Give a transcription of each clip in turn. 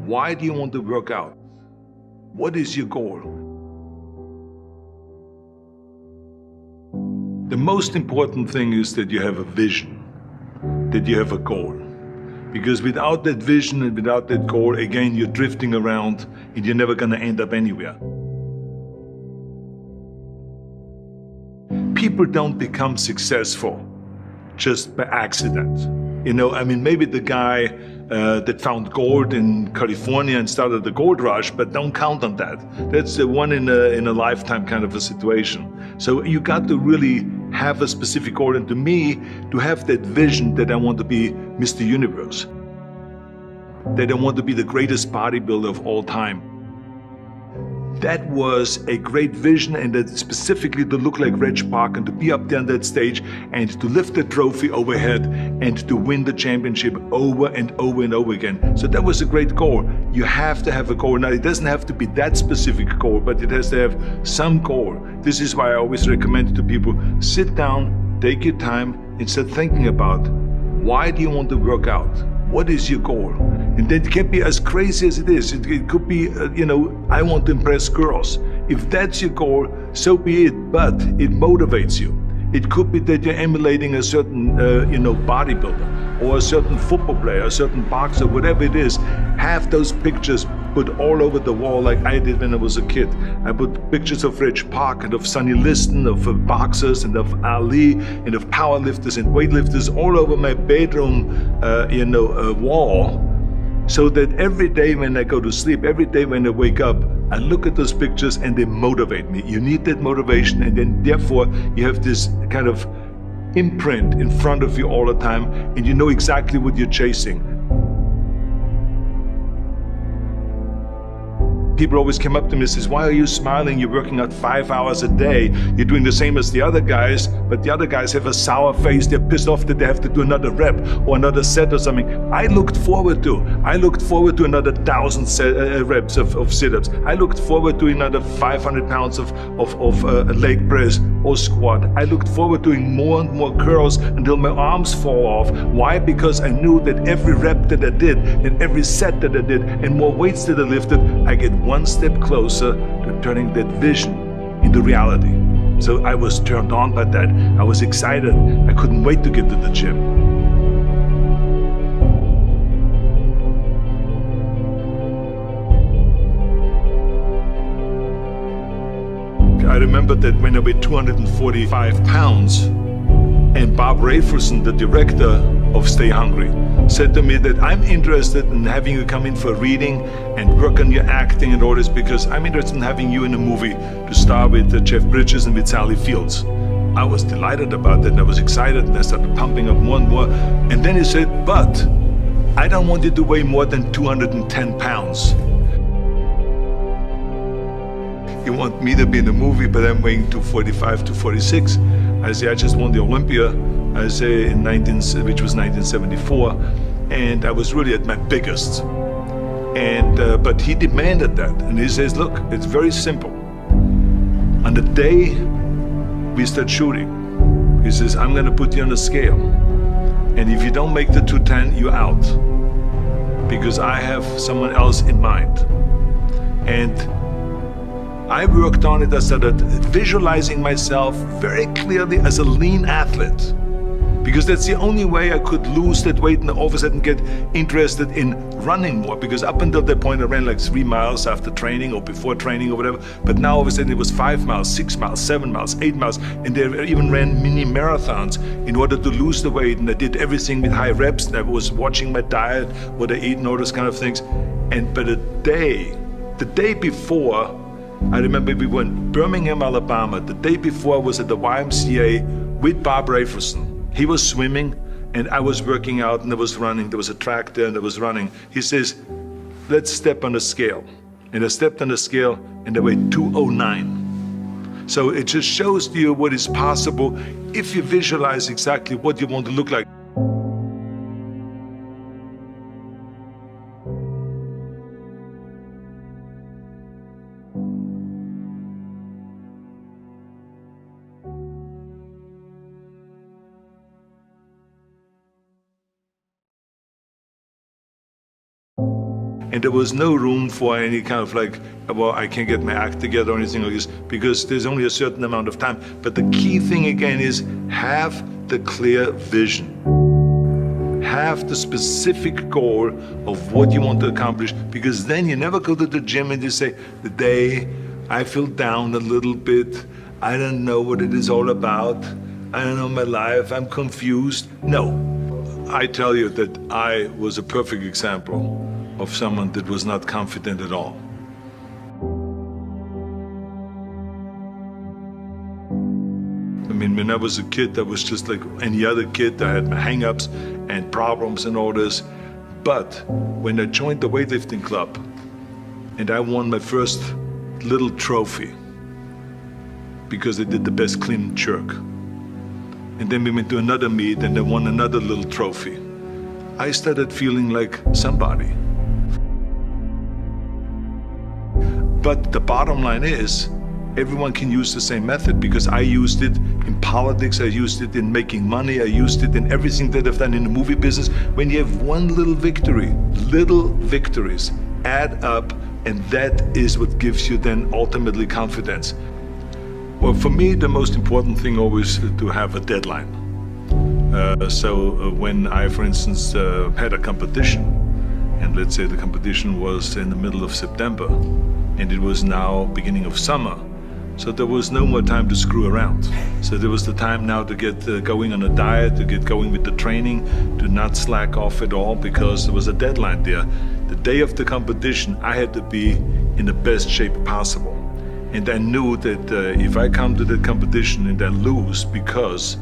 Why do you want to work out? What is your goal? The most important thing is that you have a vision, that you have a goal. Because without that vision and without that goal, again, you're drifting around and you're never gonna end up anywhere. People don't become successful just by accident. Maybe the guy that found gold in California and started the gold rush, but don't count on that. That's the one in a lifetime kind of a situation. So you got to really have a specific goal, and to me, to have that vision that I want to be Mr. Universe, that I want to be the greatest bodybuilder of all time. That was a great vision, and that specifically to look like Reg Park and to be up there on that stage and to lift the trophy overhead and to win the championship over and over and over again. So that was a great goal. You have to have a goal. Now, it doesn't have to be that specific goal, but it has to have some goal. This is why I always recommend to people, sit down, take your time, and start thinking about, why do you want to work out? What is your goal? And that can be as crazy as it is. It could be, I want to impress girls. If that's your goal, so be it, but it motivates you. It could be that you're emulating a certain, bodybuilder or a certain football player, a certain boxer, whatever it is. Have those pictures put all over the wall like I did when I was a kid. I put pictures of Reg Park and of Sonny Liston, of boxers and of Ali and of powerlifters and weightlifters all over my bedroom, wall. So that every day when I go to sleep, every day when I wake up, I look at those pictures and they motivate me. You need that motivation, and then therefore you have this kind of imprint in front of you all the time, and you know exactly what you're chasing. People always come up to me and says, why are you smiling? You're working out 5 hours a day. You're doing the same as the other guys, but the other guys have a sour face. They're pissed off that they have to do another rep or another set or something. I looked forward to another 1,000 reps of sit-ups. I looked forward to another 500 pounds of leg press or squat. I looked forward to doing more and more curls until my arms fall off. Why? Because I knew that every rep that I did and every set that I did and more weights that I lifted, I get one step closer to turning that vision into reality. So I was turned on by that. I was excited. I couldn't wait to get to the gym. I remember that when I weighed 245 pounds, and Bob Rafelson, the director of Stay Hungry, said to me that I'm interested in having you come in for a reading and work on your acting and all this, because I'm interested in having you in a movie to star with Jeff Bridges and with Sally Fields. I was delighted about that, and I was excited, and I started pumping up more and more. And then he said, but I don't want you to weigh more than 210 pounds. You want me to be in the movie, but I'm weighing 245, 246. I say, I just won the Olympia, I say, which was 1974, and I was really at my biggest. And but he demanded that, and he says, look, it's very simple. On the day we start shooting, he says, I'm gonna put you on a scale, and if you don't make the 210, you're out, because I have someone else in mind. And I worked on it. I started visualizing myself very clearly as a lean athlete, because that's the only way I could lose that weight and all of a sudden get interested in running more. Because up until that point I ran like 3 miles after training or before training or whatever, but now all of a sudden it was 5 miles, 6 miles, 7 miles, 8 miles, and they even ran mini marathons in order to lose the weight, and I did everything with high reps, and I was watching my diet, what I eat and all those kind of things. But the day before, I remember we were in Birmingham, Alabama. The day before I was at the YMCA with Bob Rafelson. He was swimming and I was working out, and I was running. There was a track there and I was running. He says, let's step on the scale. And I stepped on the scale and I weighed 209. So it just shows to you what is possible if you visualize exactly what you want to look like. And there was no room for any kind of like, well, I can't get my act together or anything like this, because there's only a certain amount of time. But the key thing again is have the clear vision. Have the specific goal of what you want to accomplish, because then you never go to the gym and you say, the day I feel down a little bit, I don't know what it is all about, I don't know my life, I'm confused. No, I tell you that I was a perfect example of someone that was not confident at all. I mean, when I was a kid, I was just like any other kid. I had my hang-ups and problems and all this. But when I joined the weightlifting club and I won my first little trophy because I did the best clean and jerk, and then we went to another meet and I won another little trophy, I started feeling like somebody. But the bottom line is, everyone can use the same method, because I used it in politics, I used it in making money, I used it in everything that I've done in the movie business. When you have one little victory, little victories add up, and that is what gives you then ultimately confidence. Well, for me, the most important thing always to have a deadline. So when I, for instance, had a competition, and let's say the competition was in the middle of September, and it was now beginning of summer, so there was no more time to screw around. So there was the time now to get going on a diet, to get going with the training, to not slack off at all, because there was a deadline there. The day of the competition, I had to be in the best shape possible. And I knew that if I come to the competition and I lose because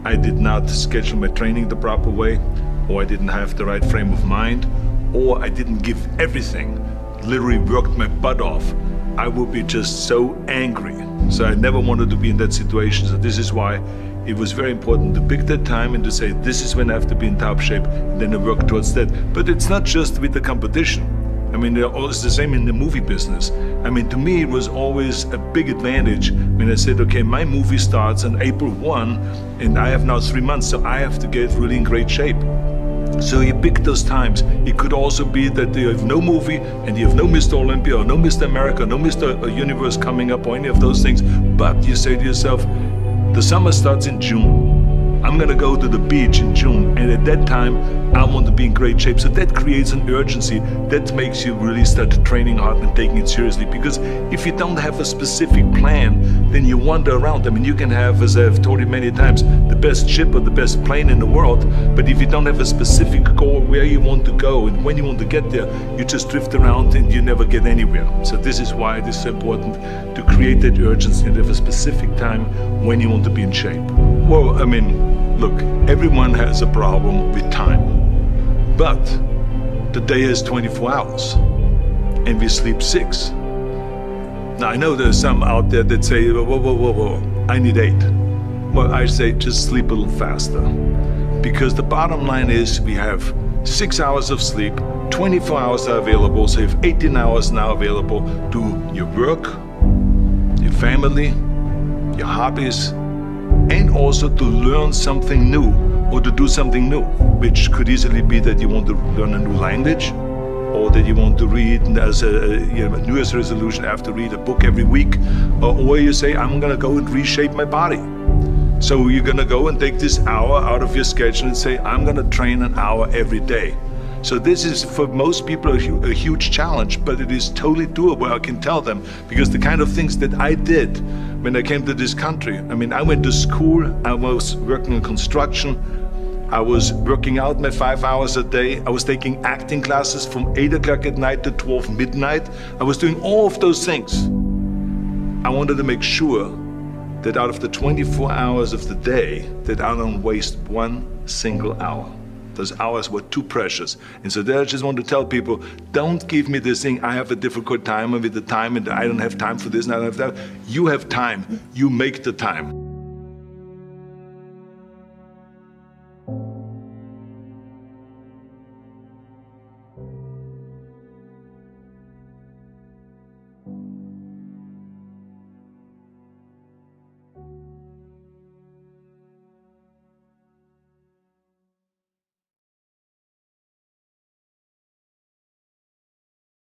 I did not schedule my training the proper way, or I didn't have the right frame of mind, or I didn't give everything, literally worked my butt off, I would be just so angry. So I never wanted to be in that situation. So this is why it was very important to pick that time and to say, this is when I have to be in top shape, and then I work towards that. But it's not just with the competition. I mean, it's the same in the movie business. I mean, to me, it was always a big advantage when I said, okay, my movie starts on April 1, and I have now 3 months, so I have to get really in great shape. So you pick those times. It could also be that you have no movie and you have no Mr. Olympia or no Mr. America, no Mr. Universe coming up or any of those things. But you say to yourself, the summer starts in June. I'm gonna go to the beach in June, and at that time I want to be in great shape. So that creates an urgency that makes you really start training hard and taking it seriously. Because if you don't have a specific plan, then you wander around. I mean, you can have, as I've told you many times, the best ship or the best plane in the world, but if you don't have a specific goal where you want to go and when you want to get there, you just drift around and you never get anywhere. So this is why it is so important to create that urgency and have a specific time when you want to be in shape. Well, I mean, look, everyone has a problem with time, but the day has 24 hours and we sleep 6. Now, I know there's some out there that say, whoa, I need 8. Well, I say just sleep a little faster, because the bottom line is we have 6 hours of sleep, 24 hours are available, so you have 18 hours now available to your work, your family, your hobbies, and also to learn something new or to do something new, which could easily be that you want to learn a new language, or that you want to read as a New Year's resolution, I have to read a book every week, or you say, I'm gonna go and reshape my body. So you're gonna go and take this hour out of your schedule and say, I'm gonna train an hour every day. So this is, for most people, a huge challenge, but it is totally doable, I can tell them, because the kind of things that I did when I came to this country, I mean, I went to school, I was working in construction, I was working out my 5 hours a day, I was taking acting classes from 8 o'clock at night to 12 midnight, I was doing all of those things. I wanted to make sure that out of the 24 hours of the day, that I don't waste one single hour. Those hours were too precious. And so there I just want to tell people, don't give me this thing, I have a difficult time with the time and I don't have time for this and I don't have that. You have time, you make the time.